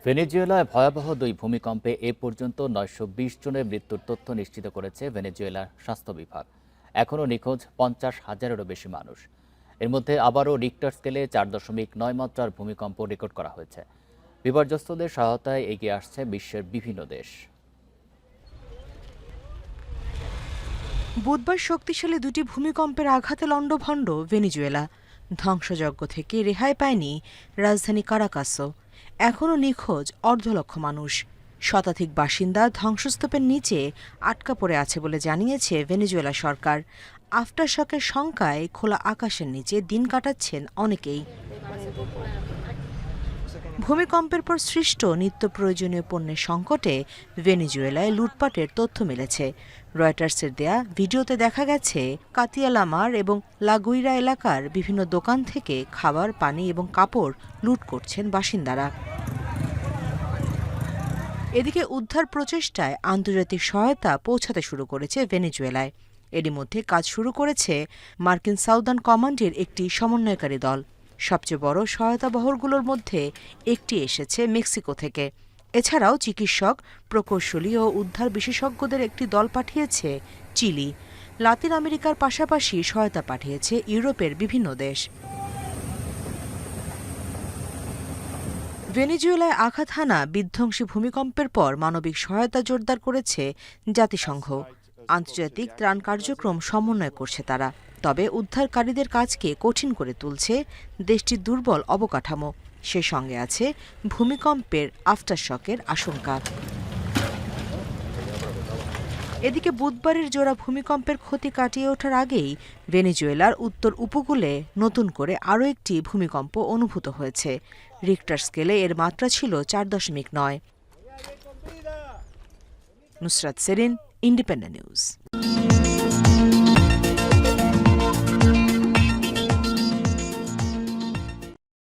ভেনেজুয়েলায় ভয়াবহ দুই ভূমিকম্পে এ পর্যন্ত ৯২০ জনের মৃত্যুর তথ্য নিশ্চিত করেছে ভেনেজুয়েলার স্বাস্থ্য বিভাগ। এখনও নিখোঁজ ৫০,০০০-এরও বেশি মানুষ। এর মধ্যে আবারও রিক্টার স্কেলে ৪.৯ মাত্রার ভূমিকম্প রেকর্ড করা হয়েছে। বিপর্যস্তদের সহায়তায় এগিয়ে আসছে বিশ্বের বিভিন্ন দেশ। বুধবার শক্তিশালী দুটি ভূমিকম্পের আঘাতে লণ্ডভণ্ড ভেনেজুয়েলা। ধ্বংসযজ্ঞ থেকে রেহাই পায়নি রাজধানী কারাকাসও। এখনও নিখোঁজ ১.৫ মানুষ। শতাধিক বাসিন্দা ধ্বংসস্তূপের নিচে আটকা পড়ে আছে বলে জানিয়েছে ভেনেজুয়েলা সরকার। আফটারশকের শঙ্কায় খোলা আকাশের নিচে দিন কাটাচ্ছেন অনেকেই। ভূমিকম্পের পর সৃষ্ট নিত্য প্রয়োজনীয় পণ্যের সংকটে ভেনেজুয়েলায় লুটপাটের তথ্য মিলেছে। রয়টার্সের দেয়া ভিডিওতে দেখা গেছে কাতিয়ালামার এবং লাগুইরা এলাকার বিভিন্ন দোকান থেকে খাবার, পানি এবং কাপড় লুট করছেন বাসিন্দারা। এদিকে উদ্ধার প্রচেষ্টায় আন্তর্জাতিক সহায়তা পৌঁছাতে শুরু করেছে ভেনেজুয়েলায়। এরই মধ্যে কাজ শুরু করেছে মার্কিন সাউদার্ন কমান্ডের একটি সমন্বয়কারী দল। সবচেয়ে বড় সহায়তা বহরগুলোর মধ্যে একটি এসেছে মেক্সিকো থেকে। এছাড়াও চিকিৎসক, প্রকৌশলী ও উদ্ধার বিশেষজ্ঞদের একটি দল পাঠিয়েছে চিলি। লাতিন আমেরিকার পাশাপাশি সহায়তা পাঠিয়েছে ইউরোপের বিভিন্ন দেশ। ভেনেজুয়েলায় আঘাত হানা বিধ্বংসী ভূমিকম্পের পর মানবিক সহায়তা জোরদার করেছে জাতিসংঘ। আন্তর্জাতিক ত্রাণ কার্যক্রম সমন্বয় করছে তারা। তবে উদ্ধারকারীদের কাজকে কঠিন করে তুলছে দেশটির দুর্বল অবকাঠামো। সে সঙ্গে আছে ভূমিকম্পের আফটারশকের আশঙ্কা। এদিকে বুধবারের জোড়া ভূমিকম্পের ক্ষতি কাটিয়ে ওঠার আগেই ভেনেজুয়েলার উত্তর উপকূলে নতুন করে আরও একটি ভূমিকম্প অনুভূত হয়েছে। রিক্টার স্কেলে এর মাত্রা ছিল ৪.৯। Nusrat Serin, independent news.